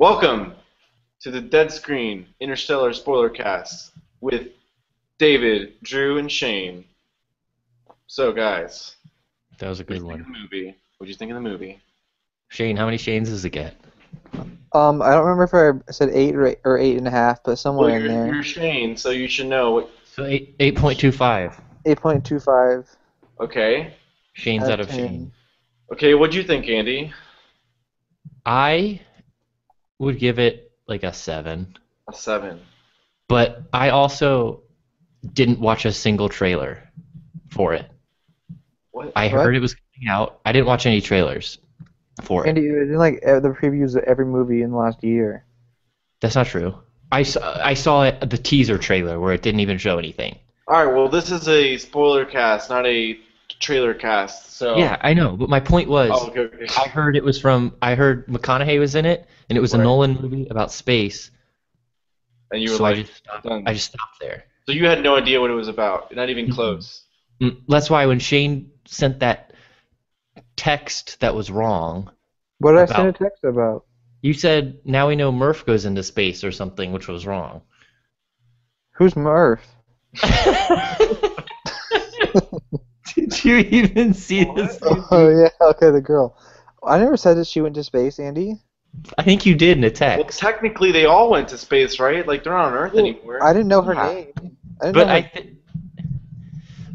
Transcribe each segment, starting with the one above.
Welcome to the Dead Screen Interstellar Spoilercast with David, Drew, and Shane. So, guys, That was a what do good you think of one. the movie? What do you think of the movie? Shane, how many Shanes does it get? I don't remember if I said eight or 8.5, but Well, somewhere in you're there. Shane, so you should know. So 8.25. 8.25 Okay. Shane's out out of of Shane. 10. Okay, what'd you think, Andy? I would give it like a 7. A 7. But I also didn't watch a single trailer for it. What? I What? heard it was coming out. I didn't watch any trailers for it. Andy, you did like the previews of every movie in the last year. That's not true. I saw the teaser trailer where it didn't even show anything. Alright, well, this is a spoiler cast, not a trailer cast, so. Yeah, I know, but my point Oh, was okay, okay. I heard McConaughey was in it, and it was a Right. Nolan movie about space. And you were So I like, just stopped. I done. just stopped there. So you had no idea what it was about, not even Mm-mm. close. That's why when Shane sent that text that was wrong What did I send a about, text about? you said now we know Murph goes into space or something, which was wrong. Who's Murph? Did you even see this? Oh yeah, okay, the girl. I never said that she went to space, Andy. I think you did in a Well, text. technically, they all went to space, right? Like, they're not on Earth anymore. I didn't know her Yeah. name. I didn't But know her.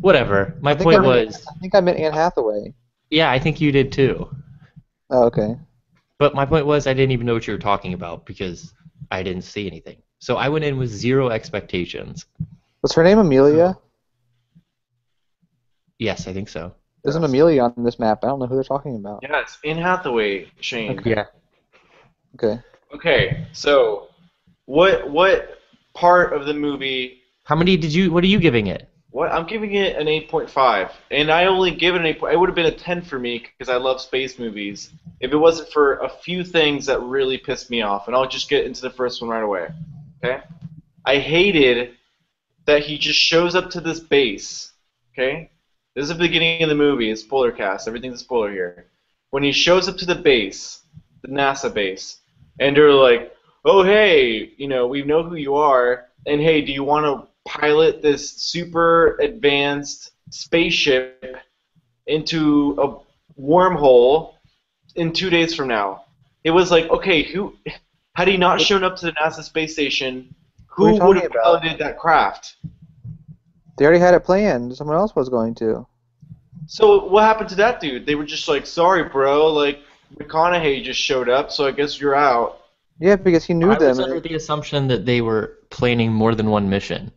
whatever. My I think I point meant, was, I think I meant Anne Hathaway. yeah, I think you did too. Oh, okay. But my point was, I didn't even know what you were talking about because I didn't see anything. So I went in with zero expectations. Was her name Amelia? Yes, I think so. There's an Yes. Amelia on this map. I don't know who they're talking about. Yes, Anne Hathaway, Shane. Okay. Yeah. Okay. Okay, so what part of the movie? How many did you? What are you giving it? What I'm giving it an 8.5, and I only give it an 8. It would have been a 10 for me because I love space movies. If it wasn't for a few things that really pissed me off, and I'll just get into the first one right away. Okay, I hated that he just shows up to this base. Okay, this is the beginning of the movie. It's spoiler cast. Everything's a spoiler here. When he shows up to the base, the NASA base, and they're like, "Oh hey, we know who you are, and hey, do you want to pilot this super advanced spaceship into a wormhole in 2 days from now?" It was like, okay, had he not shown up to the NASA space station, Who are you who would talking have about? piloted that craft? They already had it planned. Someone else was going to. So what happened to that dude? They were just like, sorry, bro, like McConaughey just showed up, so I guess you're out. Yeah, because he knew I them. was under the assumption that they were planning more than one mission.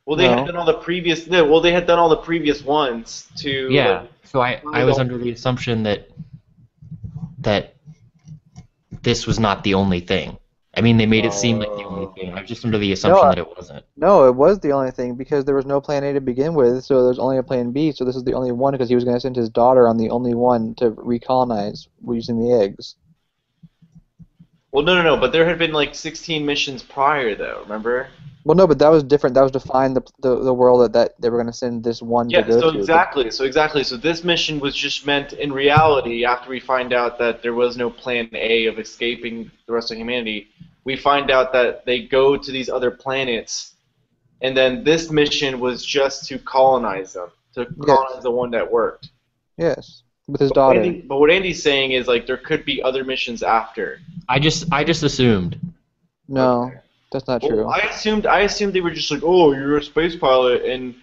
Well, they had No. done all the previous. No, well, they had done all the previous ones to. Yeah. So I find was all- under the assumption that this was not the only thing. I mean, they made it seem like the only thing. I was just under the assumption that it wasn't. No, it was the only thing because there was no plan A to begin with, so there's only a plan B, so this is the only one because he was going to send his daughter on the only one to recolonize using the eggs. Well, no, but there had been like 16 missions prior, though. Remember? Well, no, but that was different. That was to find the world that they were going to send this one to Yeah. go So to. exactly. So this mission was just meant in reality. After we find out that there was no plan A of escaping the rest of humanity, we find out that they go to these other planets, and then this mission was just to colonize them, to colonize the one that worked. Yes, with his But daughter. but what Andy's saying is like there could be other missions after. I just assumed. No, Okay. that's not Well, true. I assumed they were just like, oh, you're a space pilot, and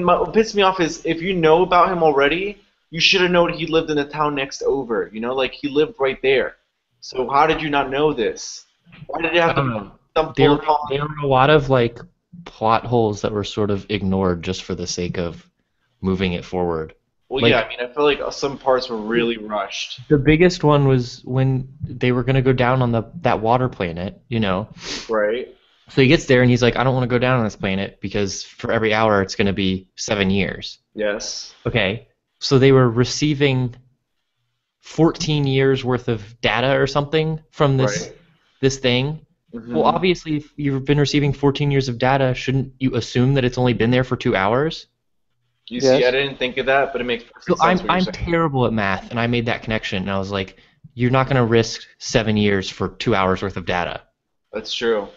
what pissed me off is if you know about him already, you should have known he lived in the town next over. Like he lived right there. So how did you not know this? Why did it I have to don't be know. some There full there were a lot of like plot holes that were sort of ignored just for the sake of moving it forward. Well, Like- yeah, I mean, I feel like some parts were really rushed. The biggest one was when they were gonna go down on that water planet, Right? So he gets there and he's like, I don't want to go down on this planet because for every hour it's gonna be 7 years. Yes. Okay. So they were receiving 14 years worth of data or something from this Right. this thing. Mhm. Well, obviously, if you've been receiving 14 years of data, shouldn't you assume that it's only been there for 2 hours? You see, Yes. I didn't think of that, but it makes So perfect sense what I'm you're saying. terrible at math, and I made that connection, and I was like, you're not going to risk 7 years for 2 hours worth of data. That's true.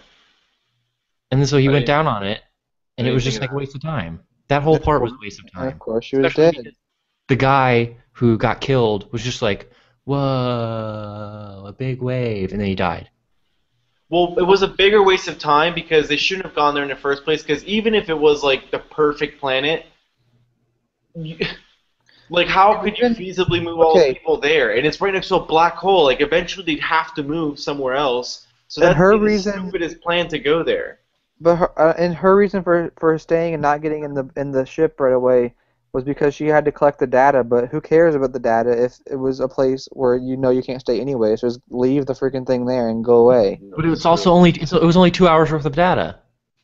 And then so he I went didn't- down on it, and I it didn't was think just of like a that. waste of time. That whole part was a waste of And of time. course, she was Especially dead. because the guy who got killed was just like, whoa, a big wave, and then he died. Well, it was a bigger waste of time because they shouldn't have gone there in the first place. Because even if it was like the perfect planet, you, like how could you feasibly move all the Okay. people there? And it's right next to a black hole. Like eventually they'd have to move somewhere else. So And that'd her be the reason- stupidest plan to go there. But her reason for staying and not getting in the ship right away was because she had to collect the data. But who cares about the data if it was a place where you know you can't stay anyway? So just leave the freaking thing there and go away. But it was only 2 hours worth of data.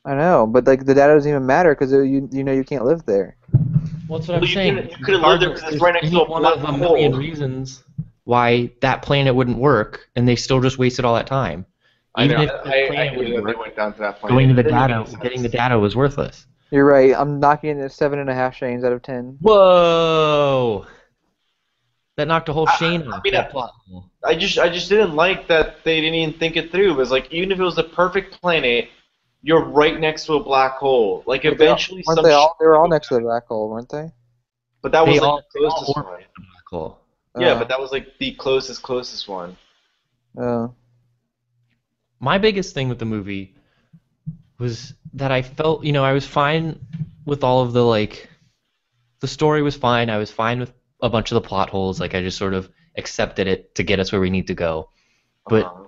I know, but like the data doesn't even matter because you know you can't live there. Well, that's what Well, I'm you saying. couldn't- you could've lived there 'cause it's right next Any to a one black of a million hole. reasons why that planet wouldn't work, and they still just wasted all that time. I Even know. if the I planet hate wouldn't that they work, went down to that planet. going to the It didn't data, make sense. getting the data was worthless. You're right. I'm knocking it at 7.5 Shanes out of 10. Whoa! That knocked a whole Shane I off mean, that plot hole. I just didn't like that they didn't even think it through. It was like even if it was the perfect planet, you're right next to a black hole. Like eventually, Weren't some they all? They were all shit- next to the black hole, weren't they? But that was They like all the closest one. orbited the black hole. Yeah, but that was like the closest one. My biggest thing with the movie was that I felt, I was fine with all of the story was fine. I was fine with a bunch of the plot holes. Like I just sort of accepted it to get us where we need to go. But Uh-huh.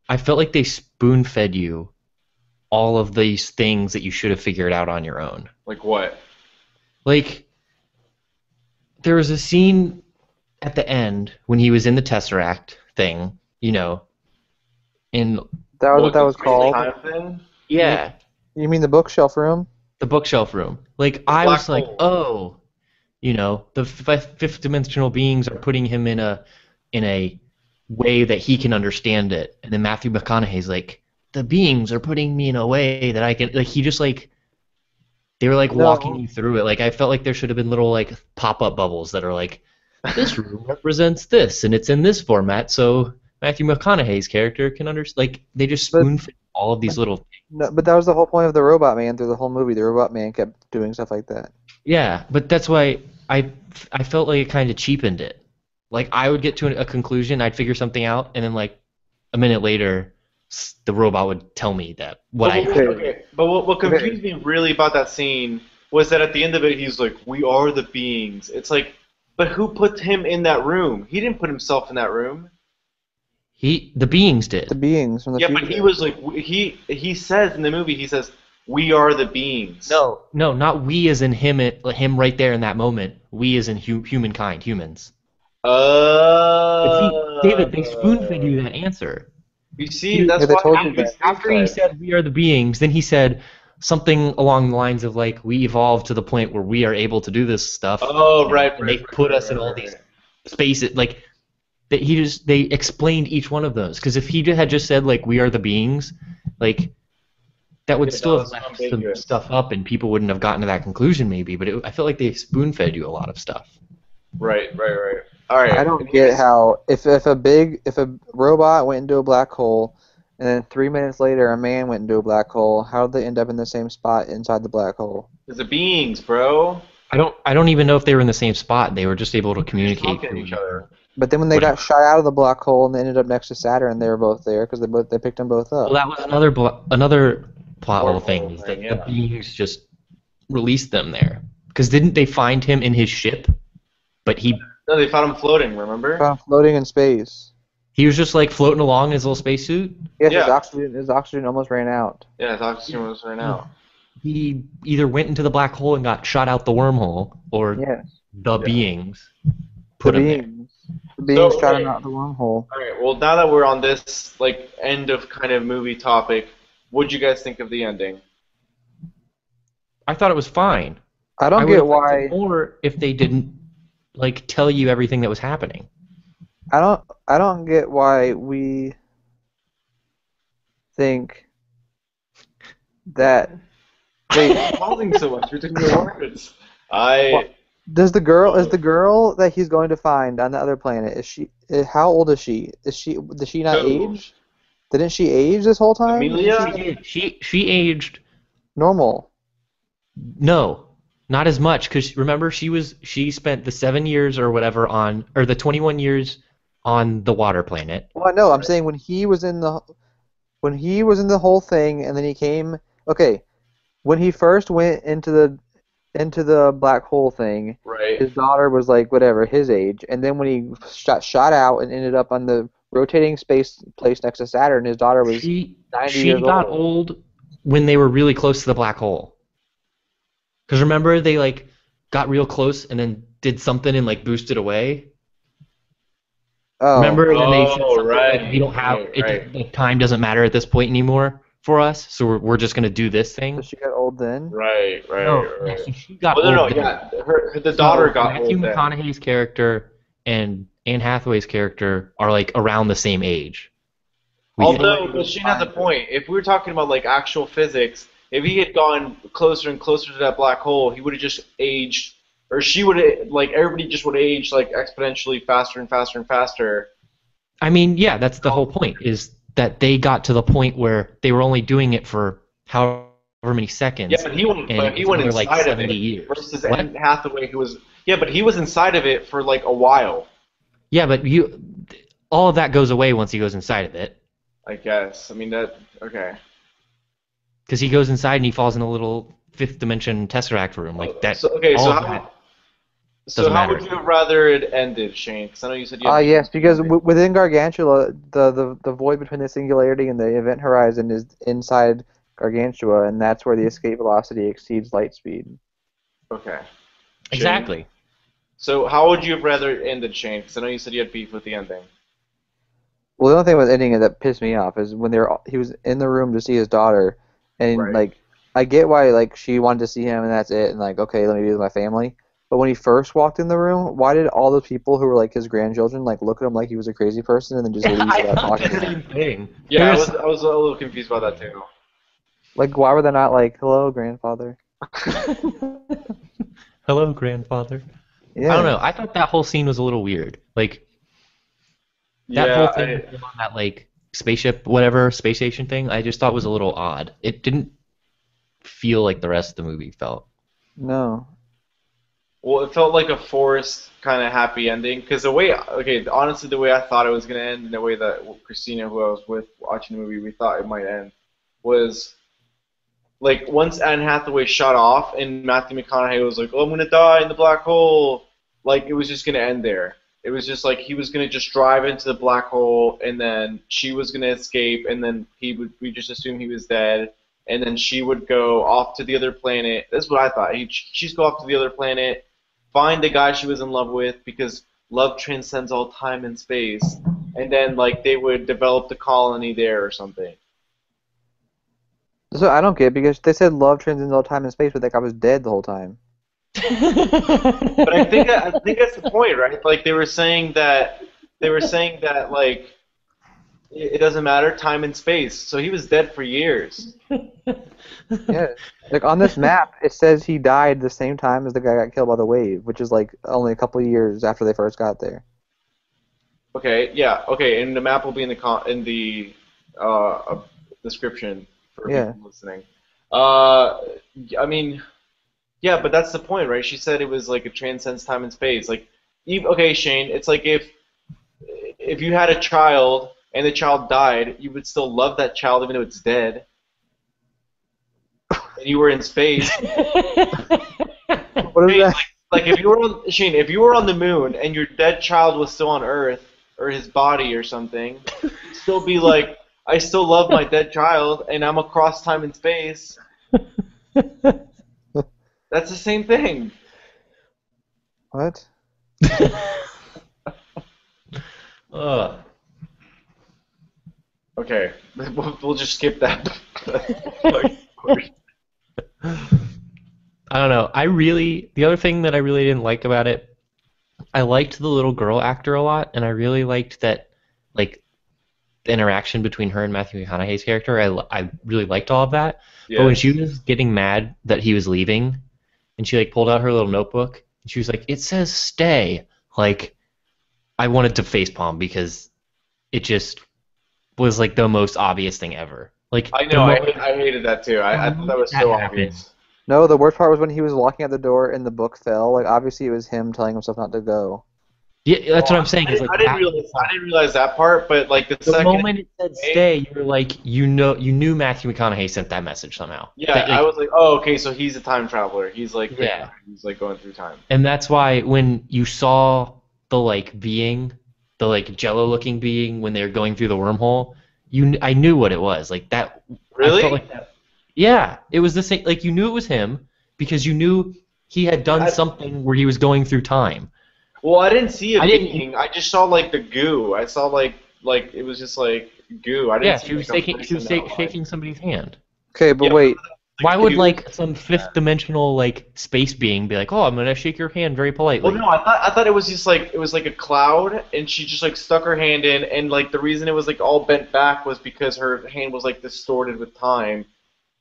I felt like they spoon-fed you all of these things that you should have figured out on your own. Like what? Like, there was a scene at the end when he was in the Tesseract thing, in That was what that was the called. time thing? yeah, You mean the bookshelf room? the bookshelf room. Like I black was like, hole. oh, the fifth dimensional beings are putting him in a way that he can understand it, and then Matthew McConaughey's like, the beings are putting me in a way that I can. Like he just like they were like No. walking you through it. Like I felt like there should have been little like pop-up bubbles that are like, this room represents this, and it's in this format, so Matthew McConaughey's character can understand. Like they just spoon-fed all of these little. No, but that was the whole point of the Robot Man through the whole movie. The Robot Man kept doing stuff like that. Yeah, but that's why I felt like it kind of cheapened it. Like I would get to a conclusion, I'd figure something out, and then like a minute later, the robot would tell me that what I. Okay. But what confused me really about that scene was that at the end of it, he's like, "We are the beings." It's like, but who put him in that room? He didn't put himself in that room. The beings did. The beings from the Yeah, future. but he was like, he says in the movie, he says, "We are the beings." No, not we as in him right there in that moment. We as in humankind, humans. But see, David, they spoon-fed you that answer. You see, that's they why told you that. After he said we are the beings, then he said something along the lines of like we evolved to the point where we are able to do this stuff. Oh, right. And they put us in all these spaces. Like they explained each one of those. Because if he had just said like we are the beings, like that would still have left some stuff up, and people wouldn't have gotten to that conclusion maybe. But I felt like they spoon-fed you a lot of stuff. Right. All right. I don't get how if a robot went into a black hole, and then 3 minutes later a man went into a black hole, how did they end up in the same spot inside the black hole? It's the beings, bro. I don't even know if they were in the same spot. They were just able to communicate Talking to through each other. But then when they got shot out of the black hole and they ended up next to Saturn, they were both there because they picked them both up. Well, that was another plot hole thing. Is that thing, yeah. the beings just released them there? Because didn't they find him in his ship? But No, they found him floating. Remember? Found floating in space. he was just like floating along in his little spacesuit. Yes, Yeah. his oxygen almost ran out. Yeah, his oxygen was right now. He either went into the black hole and got shot out the wormhole, or Yes. the beings put the him there. beings. The beings So, shot okay. him out the wormhole. All right. Well, now that we're on this like end of kind of movie topic, what'd you guys think of the ending? I thought it was fine. I don't I get would've liked why. it more if they didn't like tell you everything that was happening. I don't get why we think that Wait, pausing so much. You're taking your words. Does the girl is the girl that he's going to find on the other planet? How old is she? Did she not Who? age? Didn't she age this whole time? Amelia? She aged. Normal. No, not as much, because remember she spent the 7 years or whatever or the 21 years on the water planet. Well, I know. I'm saying when he was in the whole thing, and then he came. Okay, when he first went into the black hole thing, Right. his daughter was like whatever his age, and then when he shot out and ended up on the rotating space place next to Saturn, his daughter was 90 She years got old. old when they were really close to the black hole. Because remember they like got real close and then did something and like boosted away. Oh, Remember, and then they said Oh, something right. like, "We don't have Right, it. right. The time doesn't matter at this point anymore for us, so we're just gonna do this so thing." she got old then. Right. No, yeah, Right. so she got Well, no, old then. yeah. The daughter So got Matthew old then. McConaughey's character and Anne Hathaway's character are like around the same age. Although, but Shane has a point. If we were talking about like actual physics, if he had gone closer and closer to that black hole, he would have just aged, or she would have, like everybody just would age like exponentially faster and faster and faster. I mean, yeah, that's the whole point, is that they got to the point where they were only doing it for however many seconds. Yeah, but he went. and But he it's went another, inside like of 70 it years. versus What? Anne Hathaway, who was. Yeah, but he was inside of it for like a while. Yeah, but all of that goes away once he goes inside of it. I guess. I mean that. Okay. Because he goes inside and he falls in a little fifth dimension Tesseract room like that. So okay. all So of how? that So doesn't how matter. would you have rather it ended, Shane? Because I know you said you. Had Yes, because within Gargantua, the void between the singularity and the event horizon is inside Gargantua, and that's where the escape velocity exceeds light speed. Okay. Exactly. So how would you have rather it ended, Shane? Because I know you said you had beef with the ending. Well, the only thing with ending that pissed me off is when he was in the room to see his daughter, and Right. like I get why like she wanted to see him and that's it, and like okay, let me be with my family. But when he first walked in the room, why did all the people who were like his grandchildren like look at him like he was a crazy person and then just leave I without thought talking the to him? same thing. Yeah, I was a little confused about that too. Like why were they not like hello grandfather? Hello, grandfather. Yeah. I don't know. I thought that whole scene was a little weird. Like that Yeah, whole thing with him on that like spaceship, whatever space station thing, I just thought was a little odd. It didn't feel like the rest of the movie felt. No. well, it felt like a forced kind of happy ending. Because honestly, the way I thought it was gonna end, and the way that Christina, who I was with watching the movie, we thought it might end, was like once Anne Hathaway shot off and Matthew McConaughey was like, "Oh, I'm gonna die in the black hole," like it was just gonna end there. It was just like he was gonna just drive into the black hole, and then she was gonna escape, and then we just assume he was dead, and then she would go off to the other planet. That's what I thought. She'd go off to the other planet, find the guy she was in love with, because love transcends all time and space, and then like they would develop the colony there or something. So I don't get it, because they said love transcends all time and space, but that guy was dead the whole time. But I think that's the point, right? Like they were saying that like it doesn't matter time and space. So he was dead for years. Yeah. Like on this map, it says he died the same time as the guy got killed by the wave, which is like only a couple of years after they first got there. Okay, yeah, okay, and the map will be in the description for Yeah. people listening. I mean, yeah, but that's the point, right? She said it was like it transcends time and space. Like, okay, Shane, it's like if you had a child and the child died, you would still love that child even though it's dead. And you were in space. What is Shane, that? like if you were on, Shane, if you were on the moon and your dead child was still on Earth or his body or something, you'd still be like, I still love my dead child and I'm across time and space. That's the same thing. What? Okay, we'll just skip that. I don't know. The other thing that I really didn't like about it, I liked the little girl actor a lot, and I really liked that, like, the interaction between her and Matthew McConaughey's character. I really liked all of that. Yeah. But when she was getting mad that he was leaving, and she like pulled out her little notebook, She was like, "It says stay." Like, I wanted to facepalm because it just was like the most obvious thing ever. Like I the know, moment, I hated that too. I thought that was that so happened. obvious. No, the worst part was when he was walking out the door and the book fell. Like obviously it was him telling himself not to go. Yeah, that's Oh, what I'm saying. Is like that I didn't realize that part, but like the the second, moment it said stay, you were like, you knew Matthew McConaughey sent that message somehow. yeah, That, I like, was like, oh, okay, so he's a time traveler. He's like the yeah. guy who's like going through time. And that's why when you saw the like being, the like Jello-looking being when they were going through the wormhole, I knew what it was. Like that, I felt Really? like that. Yeah, it was the same. Like you knew it was him because you knew he had done I- something where he was going through time. Well, I didn't see a I didn't. being. I just saw like the goo. I saw like it was just like goo. I didn't Yeah, see she was like a taking. She was person outline. shaking somebody's hand. Okay, but Yeah, wait. Why would goo. like some fifth dimensional like space being be like, oh, I'm gonna shake your hand very politely? Well, no, I thought it was just like it was like a cloud, and she just like stuck her hand in, and like the reason it was like all bent back was because her hand was like distorted with time.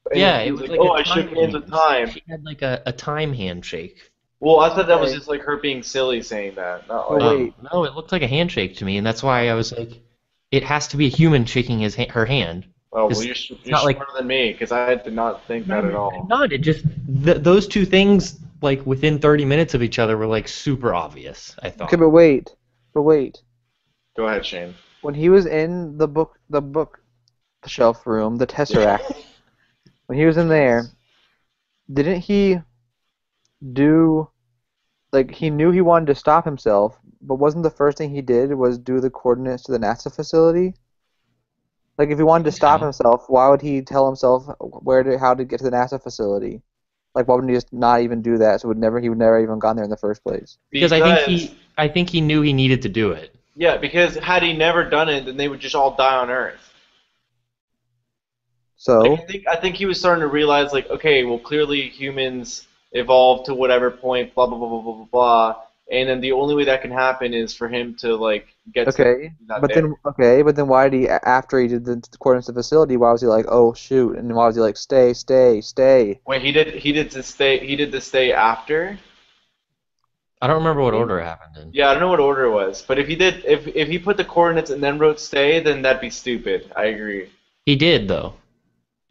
And Yeah, she it was was like, like "Oh, a I time shook hands with hand. time." She had like a time handshake. Well, I thought that was Okay. just like her being silly saying that. Not But like, wait. No, it looked like a handshake to me, and that's why I was like, it has to be a human shaking her hand. oh, well, 'Cause you're it's not smarter like than me because I did not think that at all. not. It just those two things like within 30 minutes of each other were like super obvious. I Okay, thought. but wait. But wait. Go ahead, Shane. When he was in the book shelf room, the Tesseract, when he was in there, didn't he do like he knew he wanted to stop himself, but wasn't the first thing he did was do the coordinates to the NASA facility? Like if he wanted to stop So. himself, why would he tell himself how to get to the NASA facility? Like why wouldn't he just not even do that? So he would never even gone there in the first place. Because I think he knew he needed to do it. Yeah, because had he never done it, then they would just all die on Earth. So Like I think he was starting to realize like, okay, well clearly humans evolved to whatever point, blah blah blah blah blah blah blah, and then the only way that can happen is for him to like get okay, not there. but then why did he after he did the coordinates of the facility? Why was he like, oh shoot, and why was he like, stay, stay, stay? Wait, he did the stay after. I don't remember what order it happened in. Yeah, I don't know what order it was, but if he put the coordinates and then wrote stay, then that'd be stupid. I agree. He did though.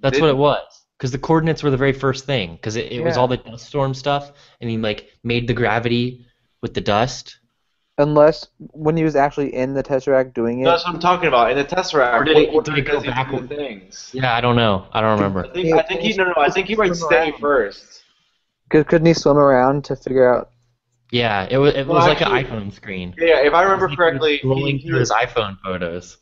That's Did what he? it was. Because the coordinates were the very first thing. Because it was Yeah. all the dust storm stuff, and he like made the gravity with the dust. Unless when he was actually in the Tesseract doing it. That's what I'm talking about. In the Tesseract, Or did what it- order did it go does he do backward? the things? Yeah, I don't know. I don't remember. I think he no no. I think he writes Swim stay around. first. Couldn't he swim around to figure out? Yeah, it was Well, like an actually, iPhone screen. Yeah, if I It was remember like he was correctly, scrolling through his iPhone photos.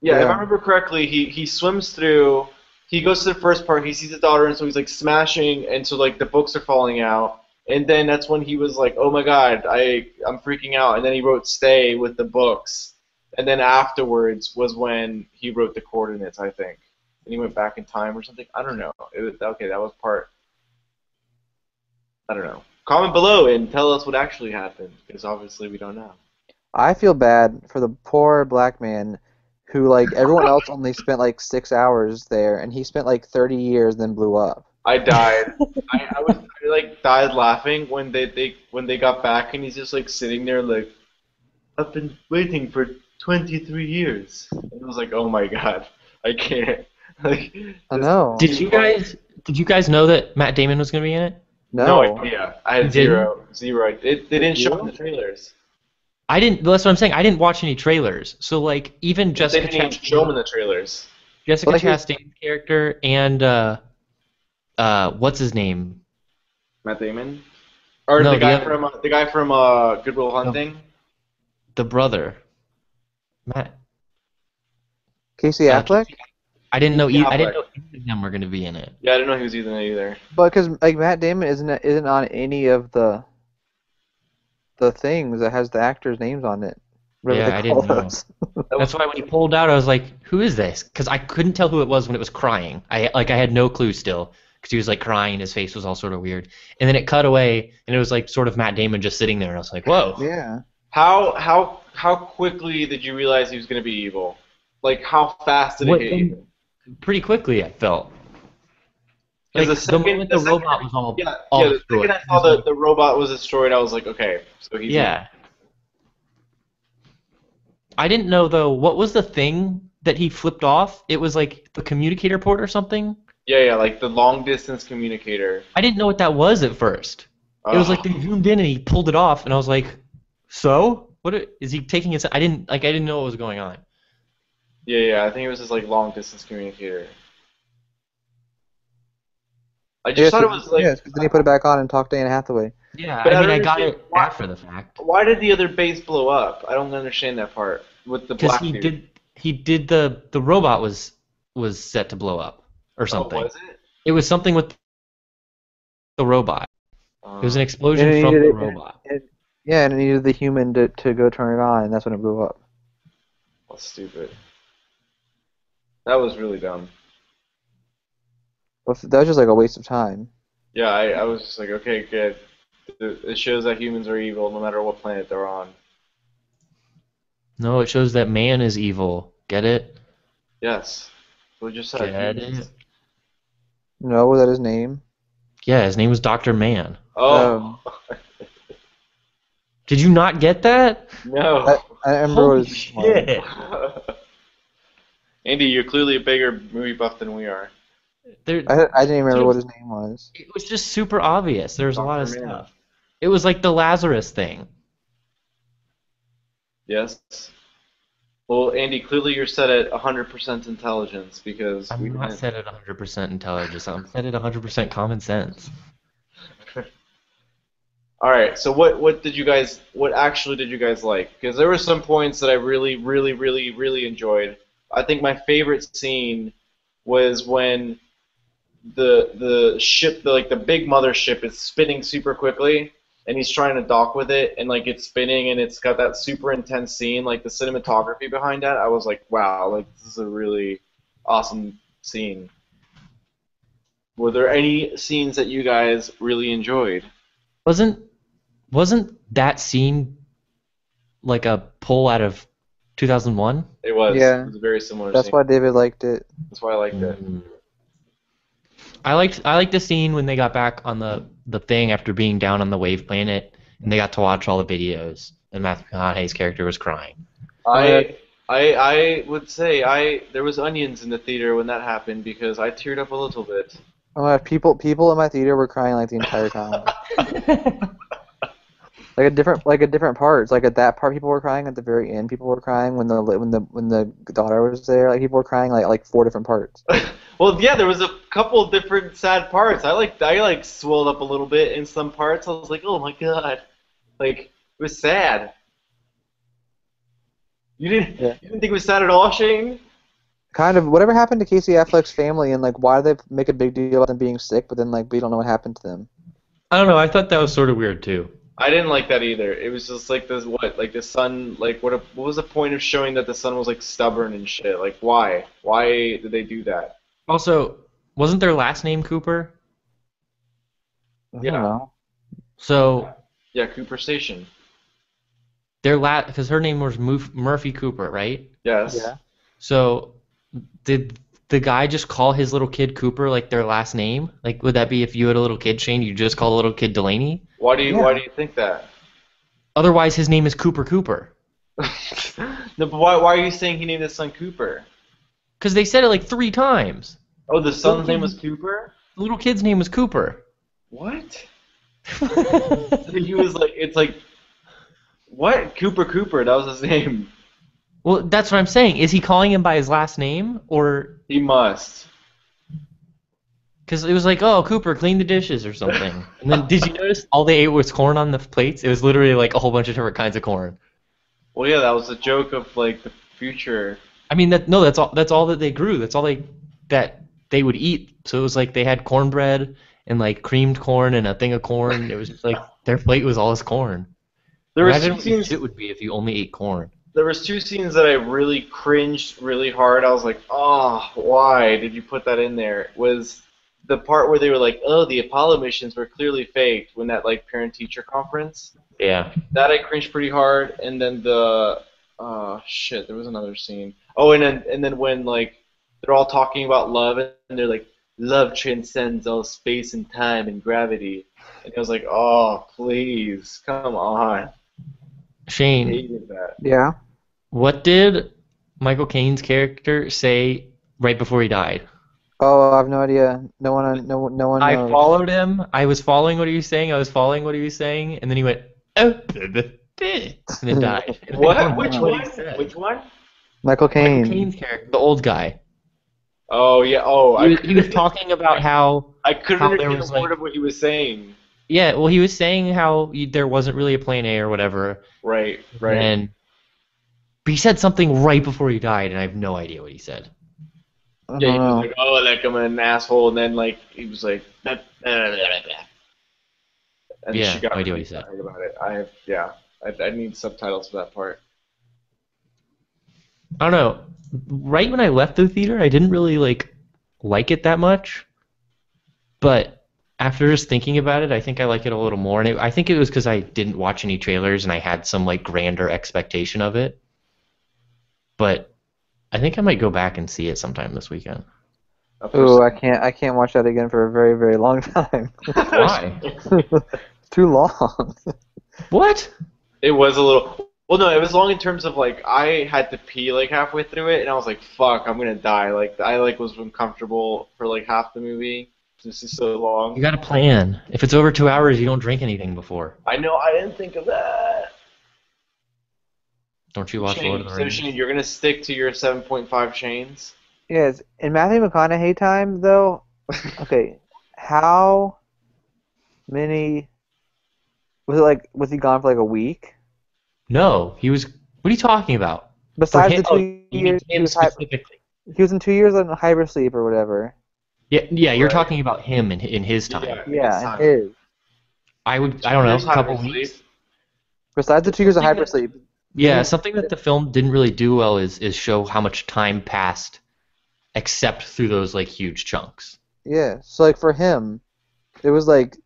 yeah, if I Yeah. remember correctly, he swims through. He goes to the first part. He sees his daughter, and so he's like smashing, and so like the books are falling out. And then that's when he was like, "Oh my God, I'm freaking out." And then he wrote "stay" with the books. And then afterwards was when he wrote the coordinates, I think. And he went back in time or something. I don't know. Okay, that was part. I don't know. Comment below and tell us what actually happened, because obviously we don't know. I feel bad for the poor black man who like everyone else only spent like 6 hours there, and he spent like 30 years, then blew up. I died. I like died laughing when they got back, and he's just like sitting there like, I've been waiting for 23 years, and I was like, oh my God, I can't. Like, I know. Did you guys know that Matt Damon was gonna be in it? no idea. I had You didn't? zero. They didn't show You? in the trailers. I didn't. That's what I'm saying. I didn't watch any trailers. So like even They Jessica didn't even show them in the trailers. Jessica Chastain's character and what's his name? Matt Damon, or No, the guy other- from Good Will Hunting. The brother. Matt. Casey Uh, Affleck? I didn't know. Casey I didn't Affleck. know either of them were gonna be in it. Yeah, I didn't know he was either either. But because like Matt Damon isn't on any of the things that has the actors' names on it. Whatever Yeah, they I call didn't know. those. That's why when he pulled out, I was like, "Who is this?" Because I couldn't tell who it was when it was crying. I had no clue still because he was like crying. And his face was all sort of weird. And then it cut away, and it was like sort of Matt Damon just sitting there. And I was like, "Whoa!" Yeah. How quickly did you realize he was gonna be evil? Like how fast did it hit you? Pretty quickly, I felt. Like the the second, moment the robot was all yeah, all the second destroyed. I It saw was like, the robot was destroyed, I was like, okay, so he's in. yeah. I didn't know though. What was the thing that he flipped off? It was like the communicator port or something. Yeah, like the long distance communicator. I didn't know what that was at first. It was like they zoomed in and he pulled it off, and I was like, "So, is he taking it?" I didn't know what was going on. Yeah, I think it was his like long distance communicator. I just thought it was like, yes, because then he put it back on and talked to Anne Hathaway. Yeah, but I I mean, don't I got understand it after the fact why did the other base blow up? I don't understand that part with the because black dude. he did the robot was set to blow up or Oh, something. was it? It was something with the robot. It was an And explosion it from needed the it, robot. yeah, and it needed the human to go turn it on, and that's when it blew up. That's stupid. That was really dumb. But that was just like a waste of time. Yeah, I was just like, okay, good. It shows that humans are evil no matter what planet they're on. No, it shows that man is evil. Get it? Yes. We just said Get humans. it? No, was that his name? Yeah, his name was Dr. Man. Oh, Did you not get that? no. I remember Holy what his name was. shit! Andy, you're clearly a bigger movie buff than we are. There, I didn't even remember what his name was. it was just super obvious. There was a lot of Dr. Man. stuff. It was like the Lazarus thing. Yes. Well, Andy, clearly you're set at 100% intelligence because we I'm not didn't. set at 100% intelligence. I'm set at 100% common sense. All right. So what actually did you guys like? Because there were some points that I really enjoyed. I think my favorite scene was when the ship, the big mothership, is spinning super quickly, and he's trying to dock with it, and like it's spinning, and it's got that super intense scene. Like the cinematography behind that, I was like, wow, like this is a really awesome scene. Were there any scenes that you guys really enjoyed? Wasn't wasn't that scene like a pull out of 2001? It was. It Yeah, was a very similar that's scene. why David liked it. That's why I liked it. I liked the scene when they got back on the thing after being down on the wave planet and they got to watch all the videos and Matthew McConaughey's character was crying. I would say there was onions in the theater when that happened because I teared up a little bit. Oh, people in my theater were crying like the entire time. Like at different parts. Like at that part, people were crying. At the very end, people were crying when the daughter was there. Like people were crying like 4 different parts. Well, yeah, there was a couple of different sad parts. I swelled up a little bit in some parts. I was like, oh my god, like it was sad. Yeah. You didn't think it was sad at all, Shane? Kind of. Whatever happened to Casey Affleck's family, and like why do they make a big deal about them being sick, but then like we don't know what happened to them? I don't know. I thought that was sort of weird too. I didn't like that either. It was just like this, like the son, like what was the point of showing that the son was like stubborn and shit? Like why? Why did they do that? Also, wasn't their last name Cooper? I Yeah. don't know. So Yeah, Cooper Station. because her name was Murphy Cooper, right? Yes. Yeah. So did the guy just call his little kid Cooper like their last name? Like, would that be if you had a little kid, Shane, you just call the little kid Delaney? Why do you think that? Otherwise, his name is Cooper Cooper. No, but why are you saying he named his son Cooper? Because they said it like 3 times. Oh, the son's name was Cooper? The little kid's name was Cooper. What? He was like, it's like, what? Cooper, that was his name. Well, that's what I'm saying. Is he calling him by his last name? Or. He must. Because it was like, oh, Cooper, clean the dishes or something. And then did you notice all they ate was corn on the plates? It was literally like a whole bunch of different kinds of corn. Well, yeah, that was a joke of like the future. I mean, that's all that they grew. That's all that they would eat. So it was like they had cornbread and like creamed corn and a thing of corn. It was just like their plate was all this corn. Imagine what your shit would be if you only ate corn. There was 2 scenes that I really cringed really hard. I was like, oh, why did you put that in there? Was the part where they were like, oh, the Apollo missions were clearly faked when that like parent-teacher conference. Yeah. That I cringed pretty hard, and then there was another scene. Oh, and then when like they're all talking about love, and they're like, love transcends all space and time and gravity. And I was like, oh, please, come on. Shane, Hated that. Yeah. what did Michael Caine's character say right before he died? Oh, I have no idea. No one I knows. followed him. I was following what he was saying. I was following what he was saying, and then he went, oh, and then died. And I What? don't know Which what one? he said. Which one? Michael Michael Caine. Caine's character, the old guy. Oh yeah. Oh, He was talking about how I couldn't how there understand was a word like of what he was saying. yeah, well he was saying how there wasn't really a plan A or whatever, Right. Right. and but he said something right before he died, and I have no idea what he said. I Yeah, he don't was know. like, oh, like I'm an asshole, and then like he was like, and Yeah, she got no idea what really he said. excited about it. I need subtitles for that part. I don't know. Right when I left the theater, I didn't really like it that much, but after just thinking about it, I think I like it a little more. And I think it was because I didn't watch any trailers and I had some like grander expectation of it. But I think I might go back and see it sometime this weekend. Ooh, I can't watch that again for a very, very long time. Why? It's too long. What? It was a little. Well, no, it was long in terms of like I had to pee like halfway through it, and I was like, "Fuck, I'm gonna die." Like I was uncomfortable for like half the movie. This is so You long. got to plan. If it's over 2 hours, you don't drink anything before. I know. I didn't think of that. Don't you watch Lord of the So Rings? Shane, you're gonna stick to your 7.5 Shanes? Yes. In Matthew McConaughey time, though, okay, how many was he gone for like a week? No, he was. What are you talking about? Besides him- the oh, 2 you mean years, him specifically? he was in 2 years on hypersleep or whatever. Yeah, you're Right. talking about him in his time. Yeah, and his. I don't know, Here's a couple hypersleep. weeks. Besides the 2 years of Something hypersleep. Yeah, something that the film didn't really do well is show how much time passed, except through those like huge chunks. Yeah. So like for him, it was like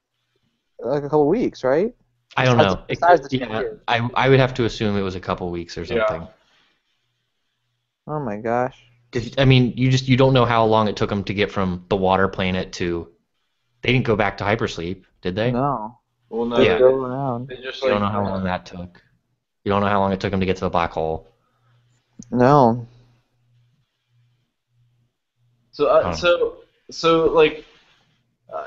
a couple weeks, right? I don't know. Besides the 2 Yeah, years. I would have to assume it was a couple weeks or Yeah. something. Oh my gosh. I mean, you don't know how long it took them to get from the water planet to. They didn't go back to hypersleep, did they? No. Well, no, They Yeah. go around. they just You like don't know how long that took. You don't know how long it took them to get to the black hole. No. So, like, uh,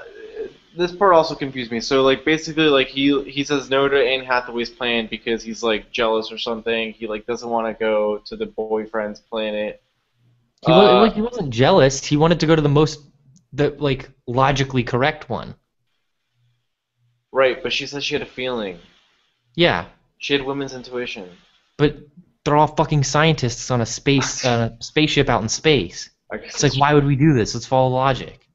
this part also confused me. So, like, basically, like, he says no to Anne Hathaway's plan because he's like jealous or something. He like doesn't want to go to the boyfriend's planet. He wasn't jealous. He wanted to go to the logically correct one. Right, but she said she had a feeling. Yeah, She had women's intuition. but they're all fucking scientists on a spaceship out in space. I guess It's like, why would we do this? Let's follow logic.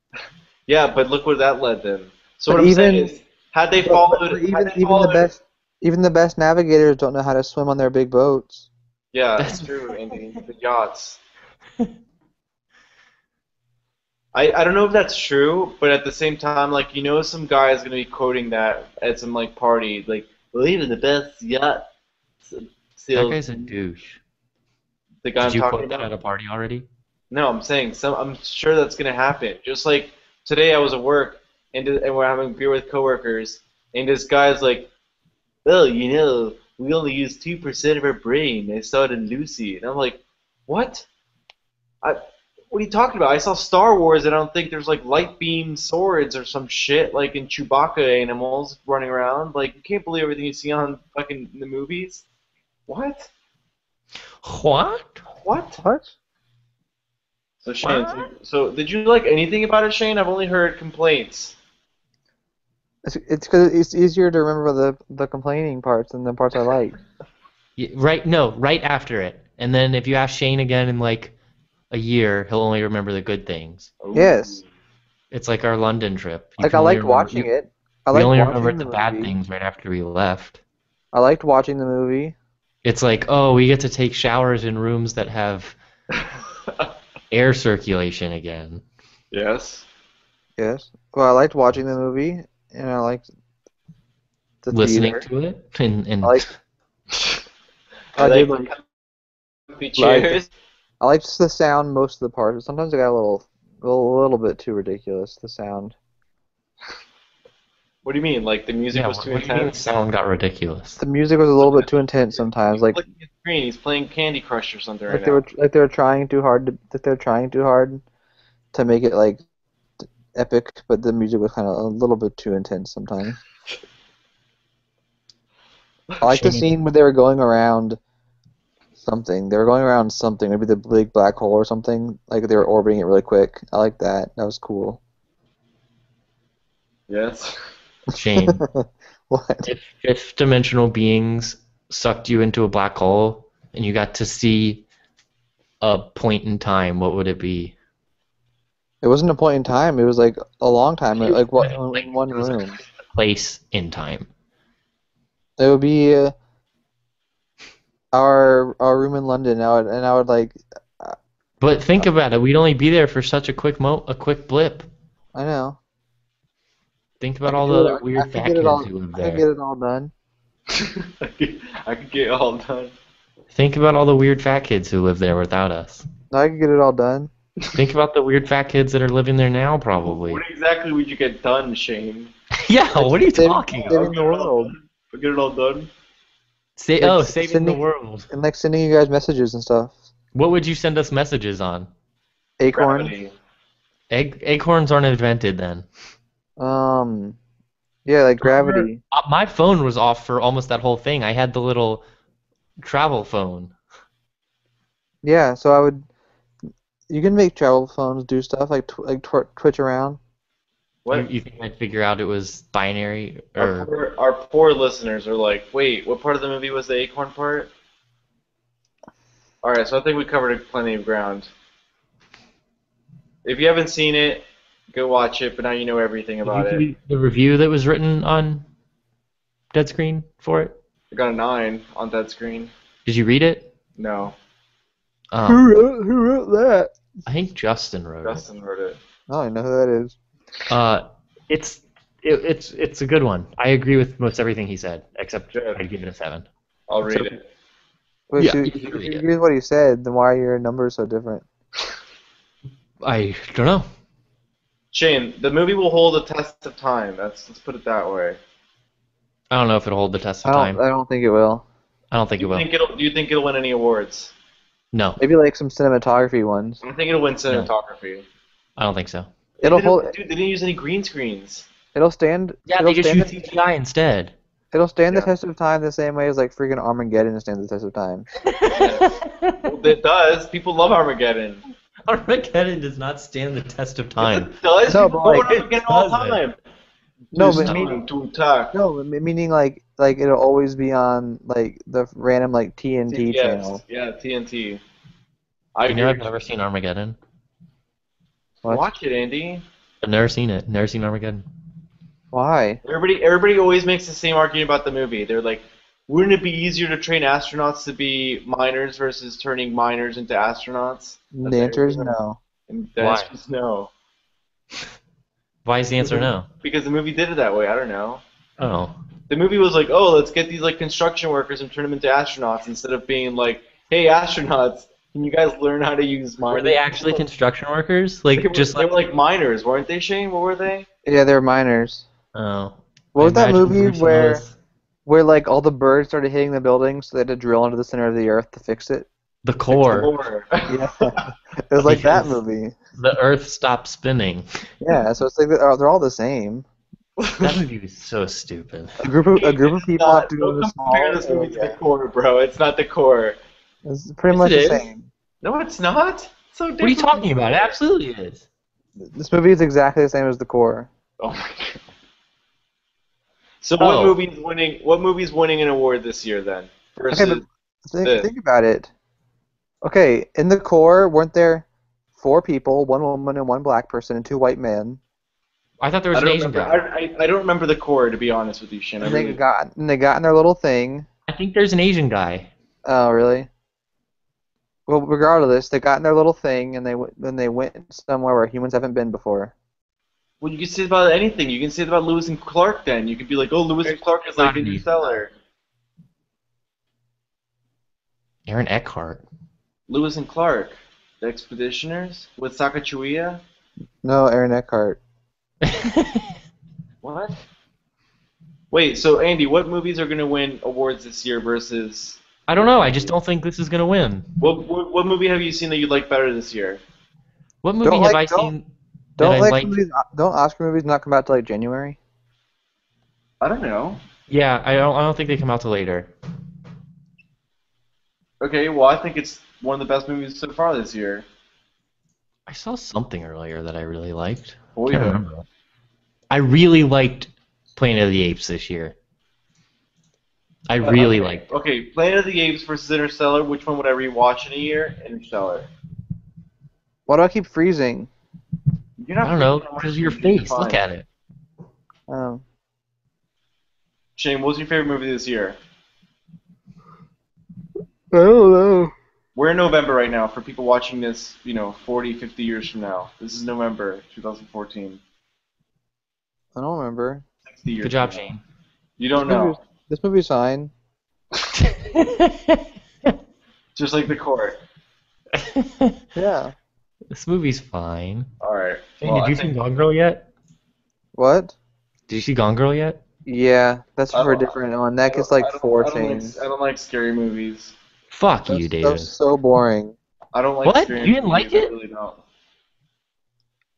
Yeah, but look where that led them. So But what I'm saying even- is, had they But followed, even the best navigators don't know how to swim on their big boats. Yeah, That's- that's true, Andy. The yachts. I don't know if that's true, but at the same time, like, you know, some guy is gonna be quoting that at some like party, like, well, even the best yacht. That guy's a douche. The guy Did I'm you talking quote that about. at a party already? No, I'm saying I'm sure that's gonna happen. Just like today, I was at work and we're having beer with coworkers, and this guy's like, "Well, you know, we only use 2% of our brain. I saw it in Lucy," and I'm like, "What? What are you talking about? I saw Star Wars, and I don't think there's like light beam swords or some shit like in Chewbacca animals running around. Like, you can't believe everything you see on fucking the movies. What? What? What?" What? So Shane, What? so did you like anything about it, Shane? I've only heard complaints. It's because it's easier to remember the complaining parts than the parts I like. Right after it. And then if you ask Shane again in like a year, he'll only remember the good things. Ooh. Yes. It's like our London trip. Like I liked watching it. I We liked only watching remembered the the bad movie. things right after we left. I liked watching the movie. It's like, oh, we get to take showers in rooms that have air circulation again. Yes. Yes. Well, I liked watching the movie, and I liked the Listening theater. to it and I liked. I did like like. comfy chairs. I liked the sound most of the parts. Sometimes it got a little A little bit too ridiculous. The sound. What do you mean? Like the music Yeah, was too what do you mean the intense? sound got ridiculous? The music was a little bit too intense sometimes. He's Like flicking his screen. He's playing Candy Crush or something right like they now. were like they were trying too hard to make it like epic, but the music was kind of a little bit too intense sometimes. I like the Shane, scene where they were going around something. They were going around something, maybe the big black hole or something. Like they were orbiting it really quick. I like that. That was cool. Yes. Shane, What? if fifth-dimensional beings sucked you into a black hole and you got to see a point in time, what would it be? It wasn't a point in time. It was like a long time. Like what in one It was room. a place in time. It would be our room in London. I would like. But think about it. We'd only be there for such a quick blip. I know. Think I about could all the do it. other I weird could fat get it kids all. who live I could there. get it all done. I could get it all done. Think about all the weird fat kids who live there without us. I could get it all done. Think about the weird fat kids that are living there now, probably. What exactly would you get done, Shane? Yeah, what are you Saving- talking about? saving the world. I'll get it all done. Like, Saving the world. And like sending you guys messages and stuff. What would you send us messages on? Acorn. Gravity. Acorns aren't invented then. Yeah, like gravity. My phone was off for almost that whole thing. I had the little travel phone. Yeah, so I would. You can make travel phones do stuff like twitch around. What? You think I'd figure out it was binary Our poor listeners are like, wait, what part of the movie was the acorn part? Alright, so I think we covered plenty of ground. If you haven't seen it, go watch it, but now you know everything about Did you it. see the review that was written on Dead Screen for it? I got a 9 on that screen. Did you read it? No, Who wrote that? I think Justin wrote it. Justin wrote it. I don't even know who that is. It's a good one. I agree with most everything he said, except Good. I'd give it a 7. I'll read it. Wait, Yeah, so you can if read you it. agree with what he said, then why are your numbers so different? I don't know. Shane, the movie will hold a test of time. Let's put it that way. I don't know if it'll hold the test of time. I don't think it will. I don't think it will. Do you think it'll win any awards? No, Maybe like some cinematography ones. I think it'll win cinematography. I don't think so. It'll They didn't- hold. Dude, they didn't use any green screens. It'll stand. Yeah, it'll they just stand use CGI instead. It'll stand the Yeah. test of time the same way as like freaking Armageddon stands the test of time. Well, it does. People love Armageddon. Armageddon does not stand the test of time. It does. No, People but, like, vote Armageddon all the doesn't. time. No, It's but time meaning to attack. no, meaning like it'll always be on like the random like TNT Yes, channel. yeah, TNT. I You know, I've agree. never seen Armageddon. What? Watch it, Andy. I've never seen it. Never seen Armageddon. Why? Everybody always makes the same argument about the movie. They're like, wouldn't it be easier to train astronauts to be miners versus turning miners into astronauts? The answer is no. And the Why? answer is no. Why is the answer no? Because the movie did it that way. I don't know. Oh. The movie was like, oh, let's get these like construction workers and turn them into astronauts instead of being like, hey, astronauts, can you guys learn how to use miners? Were they actually construction workers? They Like, were, just they like... were like miners, weren't they, Shane? What were they? Yeah, they're miners. Oh. What was that Imagine movie Bruce where Willis. like all the birds started hitting the building, so they had to drill into the center of the earth to fix it? The core. Or Yeah, it was like that Because- movie. The Earth stopped spinning. Yeah, so it's like they're all the same. That movie was so stupid. A group of people have to go to Don't a small compare this movie to the area. core, bro. It's not the core. It's pretty Yes, much it the is. same. No, it's not. It's so different. What are you talking about? It absolutely is. This movie is exactly the same as the core. Oh my god. So Oh. what movie's winning an award this year then? Versus Okay, but the- think about it. Okay, in the core, weren't there 4 people, 1 woman and 1 black person, and 2 white men? I thought there was I an don't Asian remember. guy. I don't remember the core, to be honest with you, Shin. And they got in their little thing. I think there's an Asian guy. Oh, really? Well, regardless, they got in their little thing, and they went somewhere where humans haven't been before. Well, you can say it about anything. You can say it about Lewis and Clark. Then you could be like, "Oh, Lewis and Clark is like Not an Asian Interstellar." Aaron Eckhart. Lewis and Clark, the Expeditioners with Sacagawea. No, Aaron Eckhart. What? Wait, so Andy, what movies are going to win awards this year versus I don't know. I just don't think this is gonna win. what movie have you seen that you like better this year? What movie Don't have like I don't seen that don't I like liked? movies. Don't Oscar movies not come out till like January? I don't know. Yeah, I don't think they come out till later. Okay, well, I think it's one of the best movies so far this year. I saw something earlier that I really liked. Can't Boyhood. remember. I really liked Planet of the Apes this year. I really liked it. Okay, Planet of the Apes versus Interstellar. Which one would I rewatch in a year? Interstellar. Why do I keep freezing? You're I not don't know, freaking because of your out. You're face. Look fine. at it. Oh. Shane, what's your favorite movie this year? I don't know. We're in November right now for people watching this, 40, 50 years from now. This is November 2014. I don't remember. 60 years Good job, from now. Shane. You don't know. This movie's fine. Just like The Court. Yeah. This movie's fine. Alright. Shane, Well, did you see Gone Girl yet? What? Did you see Gone Girl yet? Yeah, that's I for a don't- different one. That gets like 4 I don't chains. I don't like scary movies. Fuck you, That David. was so boring. I don't like What? scary You didn't like movies. I it? really don't.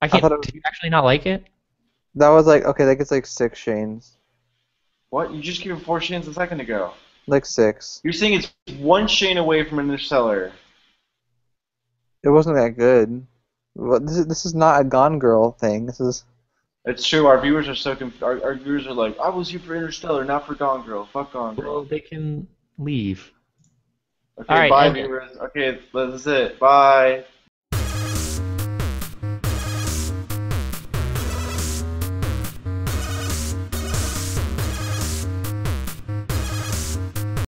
I thought can't. it was- Did you actually not like it? That was like, okay, that gets like 6 chains. What? You just gave it 4 Shanes a second ago. Like 6. You're saying it's 1 Shane away from Interstellar. It wasn't that good. This is not a Gone Girl thing. This is. It's true. Our viewers are so our viewers are like, I was here for Interstellar, not for Gone Girl. Fuck Gone Well, Girl. they can leave. Okay, All right, bye and- viewers. Okay, that's it. Bye.